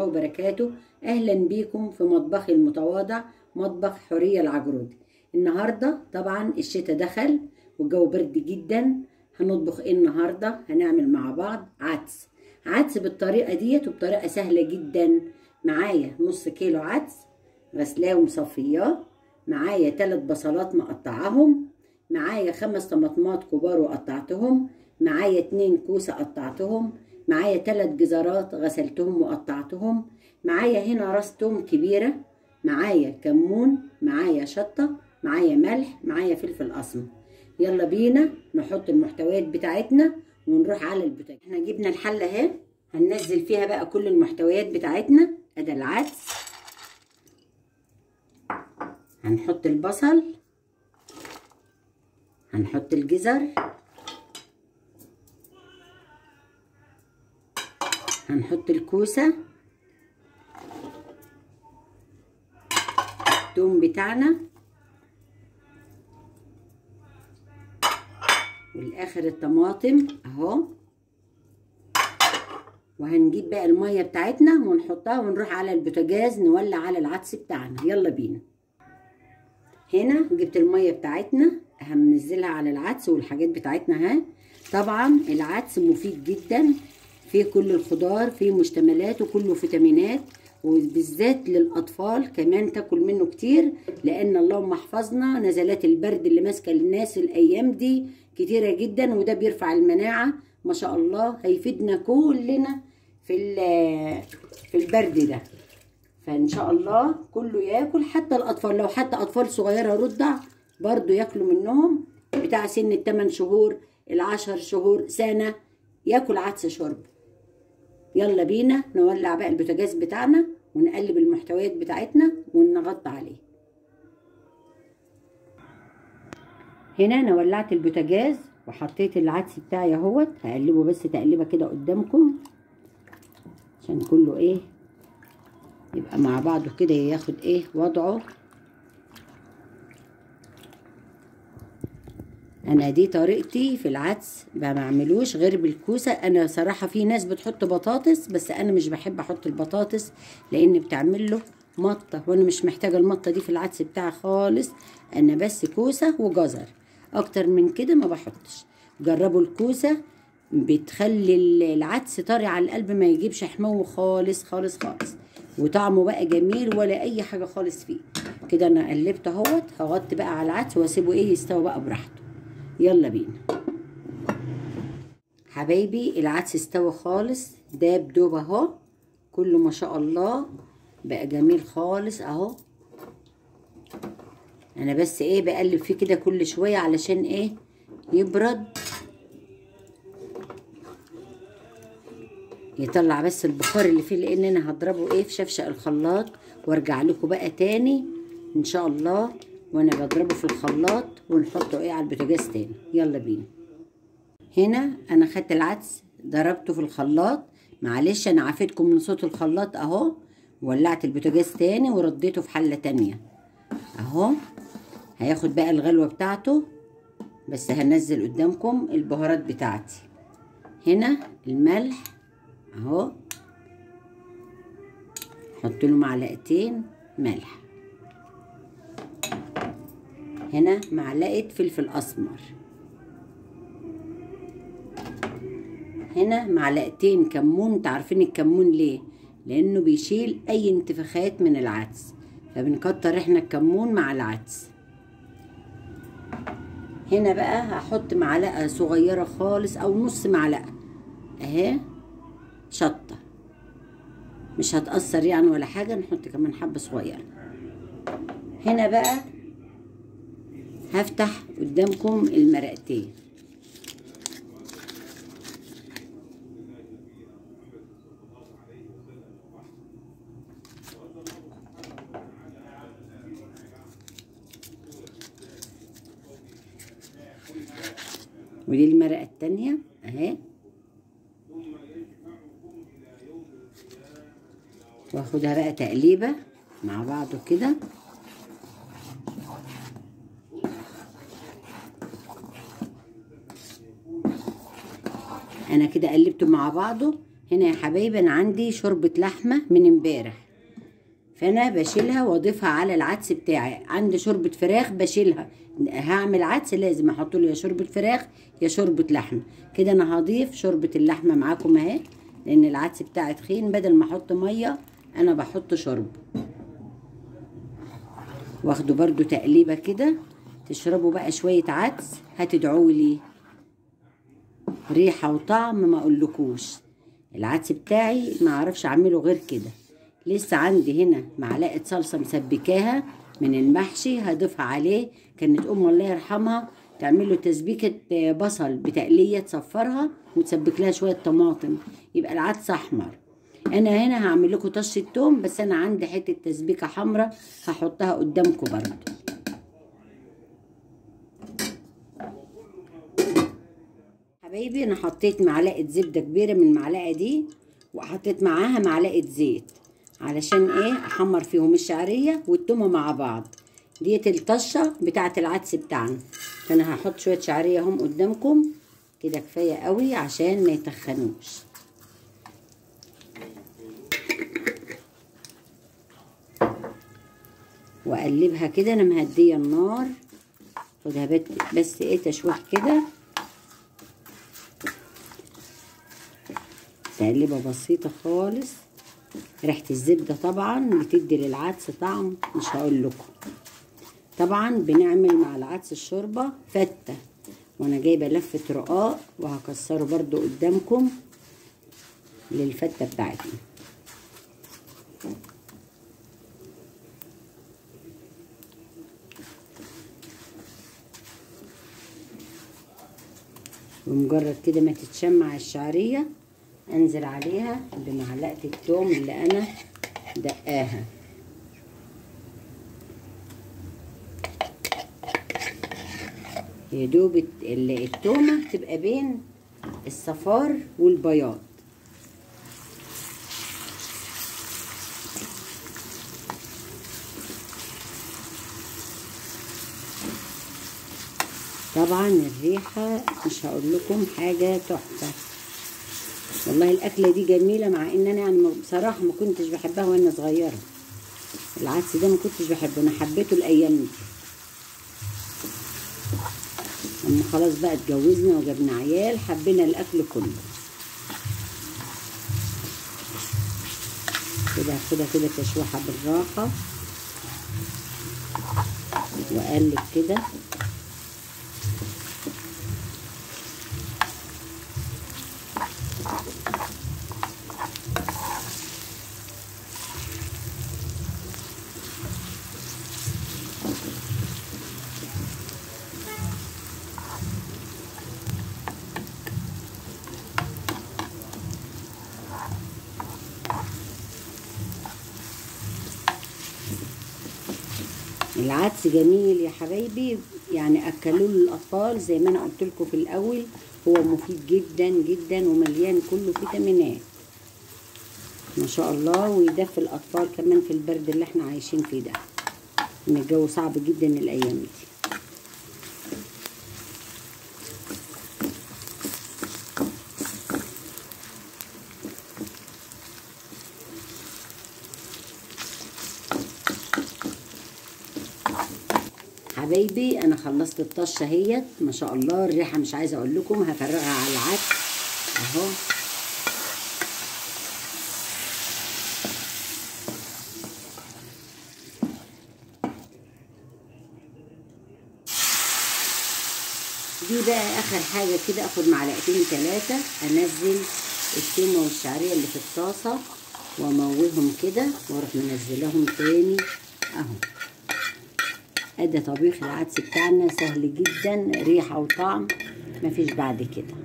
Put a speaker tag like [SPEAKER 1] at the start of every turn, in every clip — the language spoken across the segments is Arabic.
[SPEAKER 1] الله وبركاته. اهلا بيكم في مطبخي المتواضع، مطبخ حورية العجرودي. النهارده طبعا الشتاء دخل والجو برد جدا. هنطبخ ايه النهارده؟ هنعمل مع بعض عدس بالطريقه ديت وبطريقه سهله جدا. معايا نص كيلو عدس غسلاه ومصفياه، معايا 3 بصلات مقطعاهم، معايا 5 طماطمات كبار وقطعتهم، معايا 2 كوسه قطعتهم، معايا 3 جزرات غسلتهم وقطعتهم، معايا هنا راس توم كبيره، معايا كمون، معايا شطه، معايا ملح، معايا فلفل اسمر. يلا بينا نحط المحتويات بتاعتنا ونروح على البوتاجاز. احنا جبنا الحله اهي، هننزل فيها بقى كل المحتويات بتاعتنا. ادي العدس، هنحط البصل، هنحط الجزر، هنحط الكوسه، الثوم بتاعنا، والاخر الطماطم اهو. وهنجيب بقى الميه بتاعتنا ونحطها ونروح على البوتاجاز نولع على العدس بتاعنا. يلا بينا. هنا جبت الميه بتاعتنا هننزلها على العدس والحاجات بتاعتنا اهي. طبعا العدس مفيد جدا، فيه كل الخضار، فيه مشتملات وكله فيتامينات، وبالذات للاطفال كمان تاكل منه كتير، لان اللهم احفظنا نزلات البرد اللي ماسكه الناس الايام دي كتيره جدا، وده بيرفع المناعه ما شاء الله. هيفيدنا كلنا في البرد ده، فان شاء الله كله ياكل، حتى الاطفال، لو حتى اطفال صغيره رضع برضو ياكلوا منهم، بتاع سن ال8 شهور ال10 شهور سنه ياكل عدس شرب. يلا بينا نولع بقى البوتاجاز بتاعنا ونقلب المحتويات بتاعتنا ونغطي عليه. هنا انا ولعت البوتاجاز وحطيت العدس بتاعي اهوت. هقلبه بس تقليبه كده قدامكم عشان كله ايه يبقى مع بعضه كده، ياخد ايه وضعه. انا دي طريقتي في العدس، ما بعملوش غير بالكوسه. انا صراحه في ناس بتحط بطاطس، بس انا مش بحب احط البطاطس لان بتعمل له مطه، وانا مش محتاجه المطه دي في العدس بتاعي خالص. انا بس كوسه وجزر، اكتر من كده ما بحطش. جربوا الكوسه، بتخلي العدس طري على القلب، ما يجيبش حمو خالص خالص خالص، وطعمه بقى جميل ولا اي حاجه خالص فيه. كده انا قلبت اهوت. هغطي بقى على العدس واسيبه ايه يستوي بقى براحته. يلا بينا حبايبي. العدس استوى خالص، داب دوب اهو، كله ما شاء الله بقى جميل خالص اهو. انا بس ايه بقلب فيه كده كل شويه علشان ايه يبرد، يطلع بس البخار اللي فيه، لان انا هضربه ايه في شفشق الخلاط وارجع لكم بقى تاني ان شاء الله وانا بضربه في الخلاط ونحطه ايه على البوتاجاز تاني. يلا بينا. هنا انا خدت العدس ضربته في الخلاط، معلش انا عافيتكم من صوت الخلاط اهو. ولعت البوتاجاز تاني ورديته في حله تانيه اهو. هياخد بقى الغلوه بتاعته، بس هنزل قدامكم البهارات بتاعتي. هنا الملح اهو، حط له معلقتين ملح. هنا معلقه فلفل اسمر. هنا معلقتين كمون. تعرفين الكمون ليه؟ لانه بيشيل اي انتفاخات من العدس، فبنكتر احنا الكمون مع العدس. هنا بقى هحط معلقه صغيره خالص او نص معلقه اهي شطه، مش هتأثر يعني ولا حاجه. نحط كمان حبه صغيره. هنا بقى هفتح قدامكم المرقتين. ودي المرقه التانيه اهي، واخدها بقى تقليبه مع بعضه كده. انا كده قلبته مع بعضه هنا يا حبايبي انا عندي شوربة لحمة من امبارح، فانا بشيلها واضيفها على العدس بتاعي. عندي شوربة فراخ بشيلها، هعمل عدس لازم احط له يا شوربة فراخ يا شوربة لحمة. كده انا هضيف شوربة اللحمة معاكم اهي، لان العدس بتاعي تخين، بدل ما احط مية انا بحط شوربة. واخده برضو تقليبة كده، تشربوا بقى شوية عدس هتدعولي ريحة وطعم ما اقولكوش. العدس بتاعي ما اعرفش اعمله غير كده. لسه عندي هنا معلقة صلصة مسبكاها من المحشي هضيفها عليه. كانت الله يرحمها تعمله تسبيكة بصل بتقلية، تصفرها وتسبك لها شوية طماطم يبقى العدس احمر. انا هنا هعمل لكم طشة توم، بس انا عندي حتة تسبيكة حمراء هحطها قدامكم برضو. حبايبي انا حطيت معلقة زبدة كبيرة من المعلقة دي، وحطيت معاها معلقة زيت علشان ايه احمر فيهم الشعرية والتومة مع بعض. ديت الطشة بتاعة العدس بتاعنا. فانا هحط شوية شعرية هم قدامكم كده، كفاية قوي عشان ما يتخنوش. واقلبها كده، انا مهدية النار، خدها بس ايه تشويح كده، تقليبه بسيطة خالص. ريحة الزبدة طبعا بتدي للعدس طعم مش هقول لكم. طبعا بنعمل مع العدس الشوربة فتة، وانا جايبة لفة رقاق وهكسره برضو قدامكم للفتة بتاعتنا. بمجرد كده ما تتشمع الشعرية انزل عليها بمعلقة التوم اللي انا دقاها. يا دوب التومة تبقى بين الصفار والبياض. طبعا الريحة مش هقول لكم حاجة تحفة والله. الأكلة دي جميلة، مع إن أنا يعني بصراحة ما كنتش بحبها وأنا صغيرة. العدس ده ما كنتش بحبه، أنا حبيته الأيام دي لما خلاص بقى اتجوزنا وجبنا عيال، حبينا الأكل كله. كده هاخدها كده تشويحة بالراحة وأقلب كده. العدس جميل يا حبايبي، يعني اكلوه للاطفال زي ما انا قلت لكم في الاول. هو مفيد جدا جدا ومليان كله فيتامينات ما شاء الله، ويدفي الاطفال كمان في البرد اللي احنا عايشين فيه ده، ان الجو صعب جدا الايام دي. حبايبي انا خلصت الطشه اهيت ما شاء الله. الريحه مش عايزه اقول لكم. هفرقها على العدس اهو. دي بقى اخر حاجه كده، اخد معلقتين 3 انزل التومه والشعريه اللي في الطاسه واموهم كده واروح منزلاهم تاني اهو. ادي طبيخ العدس بتاعنا سهل جدا، ريحه وطعم مفيش بعد كده.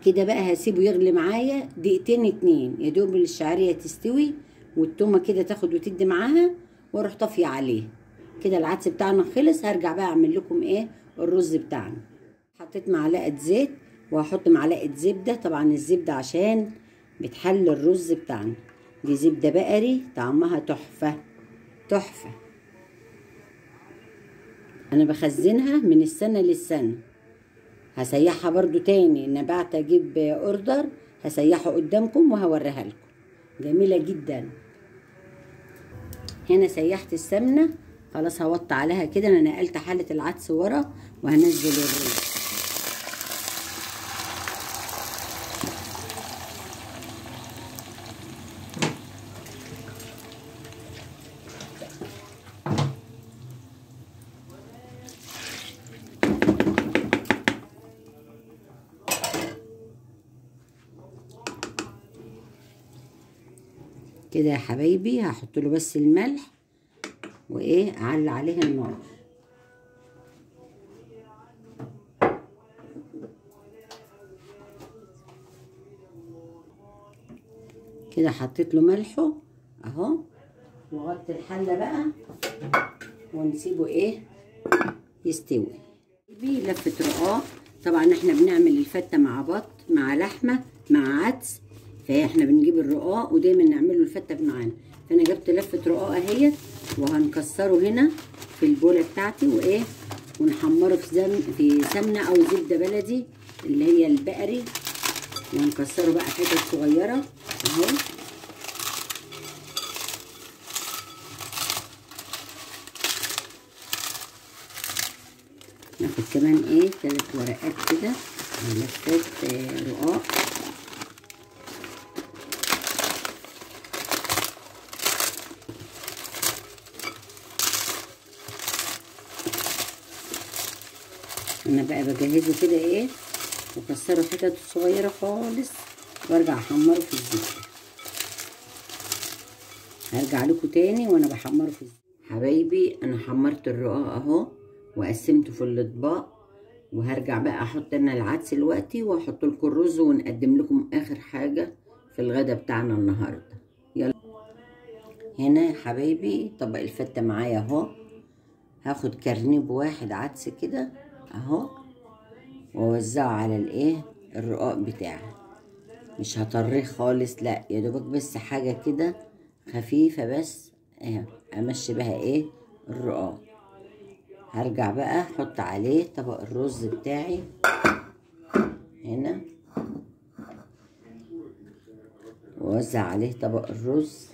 [SPEAKER 1] كده بقى هسيبه يغلي معايا دقيقتين 2 يا دوب الشعريه تستوي والتومه كده تاخد وتدي معاها، واروح طافيه عليه. كده العدس بتاعنا خلص. هرجع بقى اعمل لكم ايه الرز بتاعنا. حطيت معلقه زيت وهحط معلقه زبده، طبعا الزبده عشان بتحلي الرز بتاعنا. دي زبده بقري طعمها تحفه تحفه. انا بخزنها من السنه للسنه. هسيحها برضو تاني، انا بعت اجيب اوردر هسيحه قدامكم وهوريها لكم، جميله جدا. هنا سيحت السمنه خلاص، هوطي عليها كده. انا نقلت حله العدس ورا وهنزل الرز. كده يا حبايبي هحط له بس الملح وايه، اعلي عليه النار. كده حطيت له ملحه اهو، وغطي الحله بقى ونسيبه ايه يستوي. لفه رقاق. طبعا احنا بنعمل الفته مع بط مع لحمه مع عدس، فاحنا بنجيب الرقاق ودايما نعمله الفته معانا. فانا جبت لفه رقاق اهيت، وهنكسره هنا في البوله بتاعتي وايه، ونحمره في سمنه او زبده بلدي اللي هي البقري، ونكسره بقى حتت صغيره اهو. ناخد كمان ايه 3 ورقات كده لفات رقاق. انا بقى بجهزه كده ايه، واكسره حتت صغيره خالص وارجع احمره في الزيت. هرجع لكم تاني وانا بحمره في الزيت. حبايبي انا حمرت الرقاق اهو وقسمته في الاطباق، وهرجع بقى احط انا العدس دلوقتي واحط لكم الرز، ونقدم لكم اخر حاجه في الغدا بتاعنا النهارده. يلا هنا يا حبايبي طبق الفته معايا اهو. هاخد كرنيب واحد عدس كده اهو، واوزعه على الايه الرقاق بتاعي. مش هطريه خالص، لا يا دوبك بس حاجه كده خفيفه بس امشي بها ايه الرقاق. هرجع بقى احط عليه طبق الرز بتاعي هنا، واوزع عليه طبق الرز.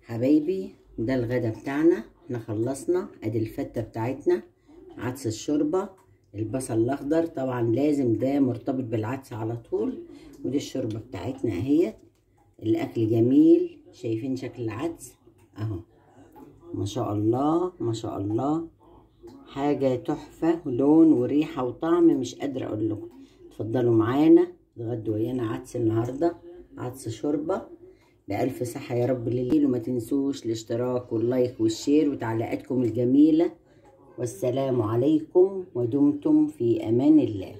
[SPEAKER 1] حبايبي ده الغدا بتاعنا، احنا خلصنا. ادي الفته بتاعتنا، عدس الشوربه، البصل الاخضر طبعا لازم ده مرتبط بالعدس على طول، ودي الشوربه بتاعتنا اهي. الاكل جميل، شايفين شكل العدس اهو، ما شاء الله ما شاء الله، حاجه تحفه، لون وريحه وطعم مش قادره اقول لكم. اتفضلوا معانا اتغدوا ويانا عدس النهارده، عدس شوربه بألف صحة يا رب لليل. وما تنسوش الاشتراك واللايك والشير وتعليقاتكم الجميلة. والسلام عليكم ودمتم في أمان الله.